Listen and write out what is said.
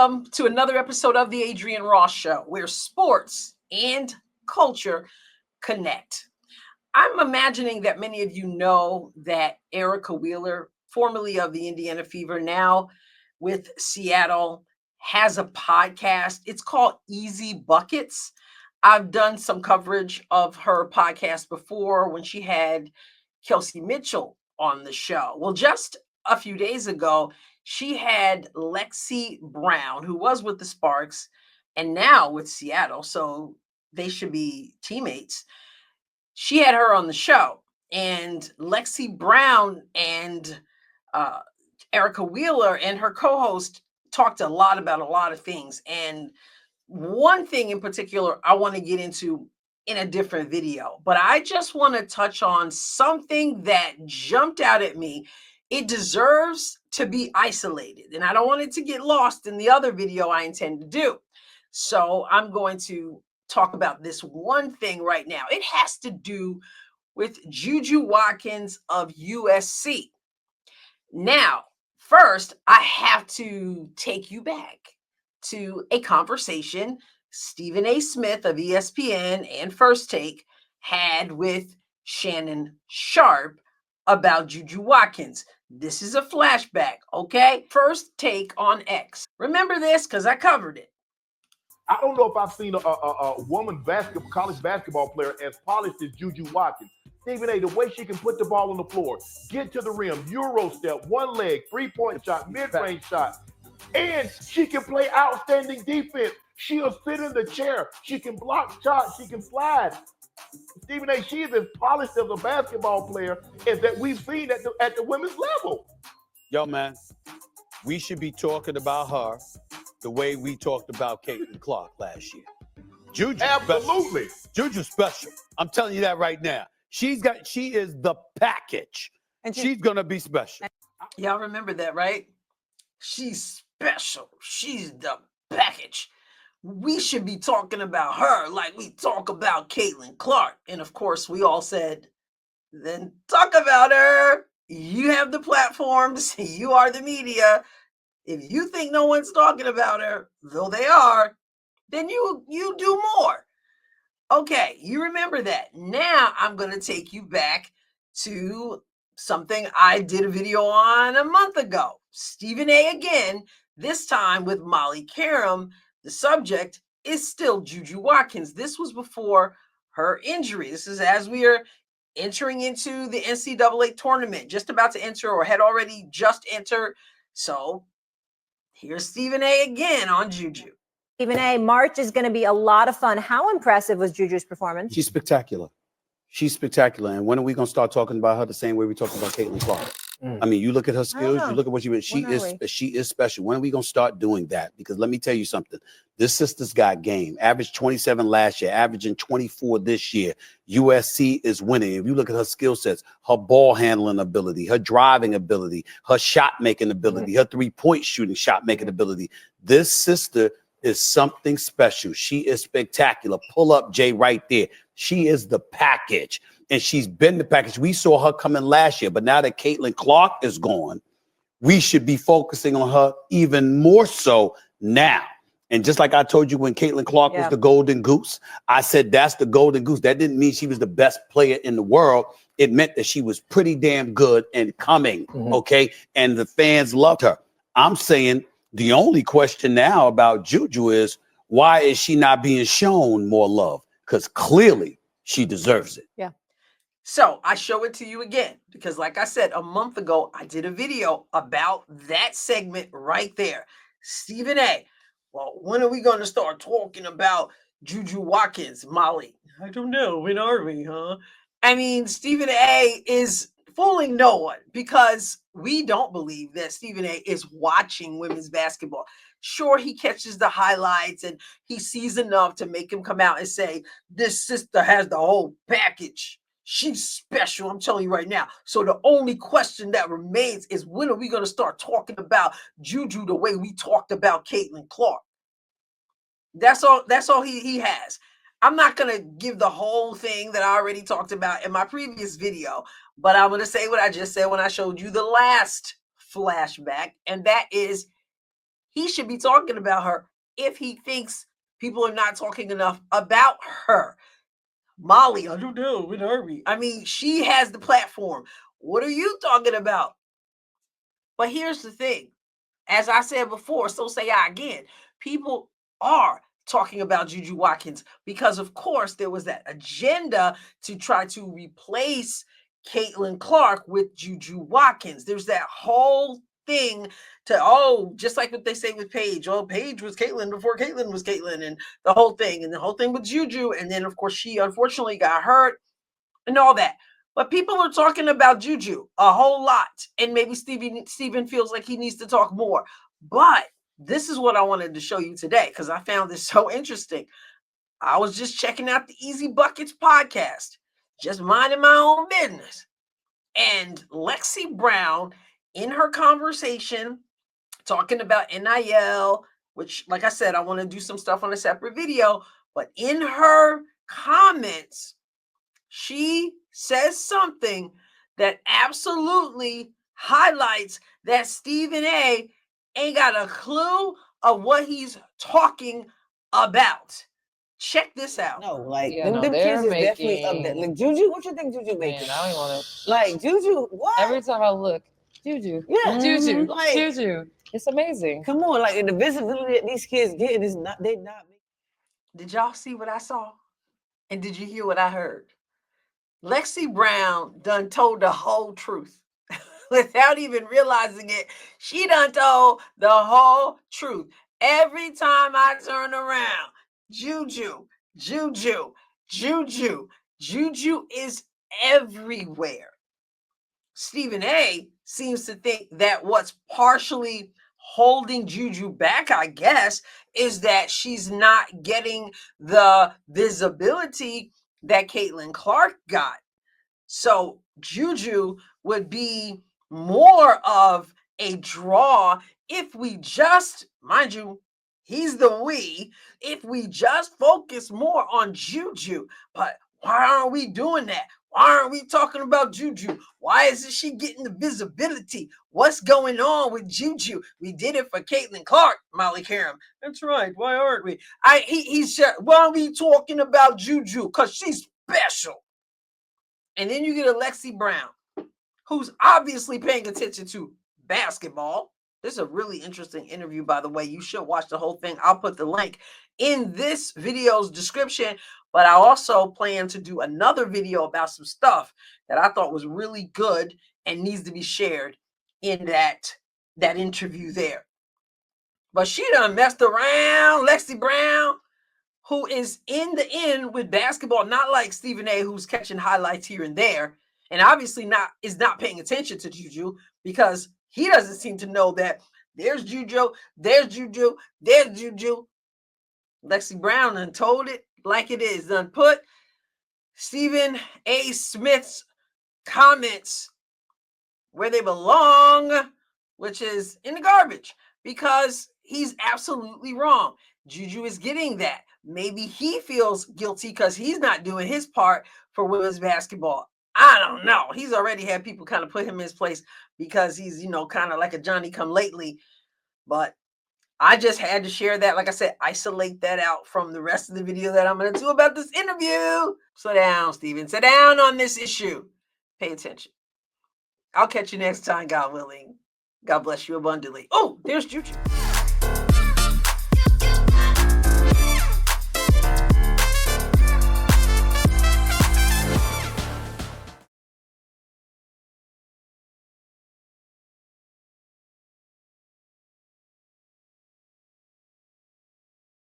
Welcome to another episode of the Adrienne Ross Show, where sports and culture connect. I'm imagining that many of you know that Erica Wheeler, formerly of the Indiana Fever, now with Seattle, has a podcast. It's called Easy Buckets. I've done some coverage of her podcast before when she had Kelsey Mitchell on the show. Well, just a few days ago, she had Lexie Brown, who was with the Sparks and now with Seattle, so they should be teammates. She had her on the show, and Lexie Brown and Erica Wheeler and her co-host talked a lot about a lot of things. And one thing in particular I want to get into in a different video, but I just want to touch on something that jumped out at me. It deserves to be isolated, and I don't want it to get lost in the other video I intend to do. So I'm going to talk about this one thing right now. It has to do with JuJu Watkins of USC. Now, first, I have to take you back to a conversation Stephen A. Smith of ESPN and First Take had with Shannon Sharpe about JuJu Watkins. This is a flashback, okay? First Take on X. Remember this because I covered it. I don't know if I've seen a woman college basketball player as polished as JuJu Watkins. Stephen A., the way she can put the ball on the floor, get to the rim, Euro step, one leg, three-point shot, mid-range shot, and she can play outstanding defense. She'll sit in the chair. She can block shots. She can slide. Stephen A., she is as polished as a basketball player as that we've seen at the women's level. Yo, man, we should be talking about her the way we talked about Caitlin Clark last year. JuJu Absolutely. Special. JuJu special. I'm telling you that right now. She is the package. And she's going to be special. Y'all remember that, right? She's special. She's the package. We should be talking about her like we talk about Caitlin Clark. And of course, we all said, then talk about her. You have the platforms. You are the media. If you think no one's talking about her, though they are, then you do more. Okay, you remember that. Now I'm going to take you back to something I did a video on a month ago. Stephen A. again, this time with Molly Karam. The subject is still JuJu Watkins. This was before her injury. This is as we are entering into the NCAA tournament, just about to enter or had already just entered. So here's Stephen A. again on JuJu. Stephen A., March is going to be a lot of fun. How impressive was JuJu's performance? She's spectacular. She's spectacular. And when are we going to start talking about her the same way we talk about Caitlin Clark? I mean, you look at her skills, you look at what she is special. When are we going to start doing that? Because let me tell you something. This sister's got game. Averaged 27 last year, averaging 24 this year. USC is winning. If you look at her skill sets, her ball handling ability, her driving ability, her shot making ability, her three-point shooting shot making ability. This sister is something special. She is spectacular. Pull up Jay right there. She is the package. And she's been the package. We saw her coming last year, but now that Caitlin Clark is gone, we should be focusing on her even more so now. And just like I told you when Caitlin Clark was the golden goose, I said that's the golden goose. That didn't mean she was the best player in the world. It meant that she was pretty damn good and coming, okay? And the fans loved her. I'm saying the only question now about JuJu is, why is she not being shown more love? Because clearly she deserves it. Yeah. So I show it to you again, because like I said, a month ago, I did a video about that segment right there. Stephen A. Well, when are we going to start talking about JuJu Watkins, Molly? I don't know. When are we, huh? I mean, Stephen A. is fooling no one because we don't believe that Stephen A. is watching women's basketball. Sure, he catches the highlights and he sees enough to make him come out and say, this sister has the whole package. She's special, I'm telling you right now. So the only question that remains is, when are we going to start talking about JuJu the way we talked about Caitlin Clark? That's all he has. I'm not going to give the whole thing that I already talked about in my previous video, but I'm going to say what I just said when I showed you the last flashback, and that is he should be talking about her if he thinks people are not talking enough about her. Molly, I don't know, with Harvey. I mean, she has the platform. What are you talking about? But here's the thing. As I said before, so say I again. People are talking about JuJu Watkins because, of course, there was that agenda to try to replace Caitlin Clark with JuJu Watkins. There's that whole thing to, just like what they say with Paige. Oh, Paige was Caitlin before Caitlin was Caitlin, and the whole thing with JuJu. And then, of course, she unfortunately got hurt and all that. But people are talking about JuJu a whole lot. And maybe Steven feels like he needs to talk more. But this is what I wanted to show you today because I found this so interesting. I was just checking out the Easy Buckets podcast, just minding my own business. And Lexie Brown, in her conversation, talking about NIL, which, like I said, I want to do some stuff on a separate video. But in her comments, she says something that absolutely highlights that Stephen A ain't got a clue of what he's talking about. Check this out. No, like Yeah, them they're kids is definitely up there. making- Like JuJu, what you think JuJu making? Man, I don't want to. Like JuJu, what? Every time I look, JuJu, Yeah. JuJu, Like- JuJu. It's amazing. Come on, like the visibility that these kids getting is not. They not. Did y'all see what I saw? And did you hear what I heard? Lexie Brown done told the whole truth without even realizing it. She done told the whole truth. Every time I turn around, JuJu, JuJu, JuJu, JuJu is everywhere. Stephen A seems to think that what's partially holding JuJu back, I guess, is that she's not getting the visibility that Caitlin Clark got. So JuJu would be more of a draw if we just, mind you, he's the we, if we just focus more on JuJu. But why aren't we doing that? Why aren't we talking about JuJu? Why isn't she getting the visibility? What's going on with JuJu? We did it for Caitlin Clark, Molly Karam. That's right. Why aren't we? He said, why are we talking about JuJu? Because she's special. And then you get a Lexie Brown, who's obviously paying attention to basketball. This is a really interesting interview, by the way. You should watch the whole thing. I'll put the link in this video's description. But I also plan to do another video about some stuff that I thought was really good and needs to be shared in that interview there. But she done messed around. Lexie Brown, who is in the end with basketball, not like Stephen A, who's catching highlights here and there, and obviously is not paying attention to JuJu because he doesn't seem to know that there's JuJu, there's JuJu, there's JuJu. Lexie Brown done told it like it is, done put Stephen A. Smith's comments where they belong, which is in the garbage, because he's absolutely wrong. JuJu is getting that. Maybe he feels guilty because he's not doing his part for women's basketball. I don't know. He's already had people kind of put him in his place because he's, kind of like a Johnny come lately. But I just had to share that. Like I said, isolate that out from the rest of the video that I'm going to do about this interview. Sit down, Stephen. Sit down on this issue. Pay attention. I'll catch you next time, God willing. God bless you abundantly. Oh, there's JuJu.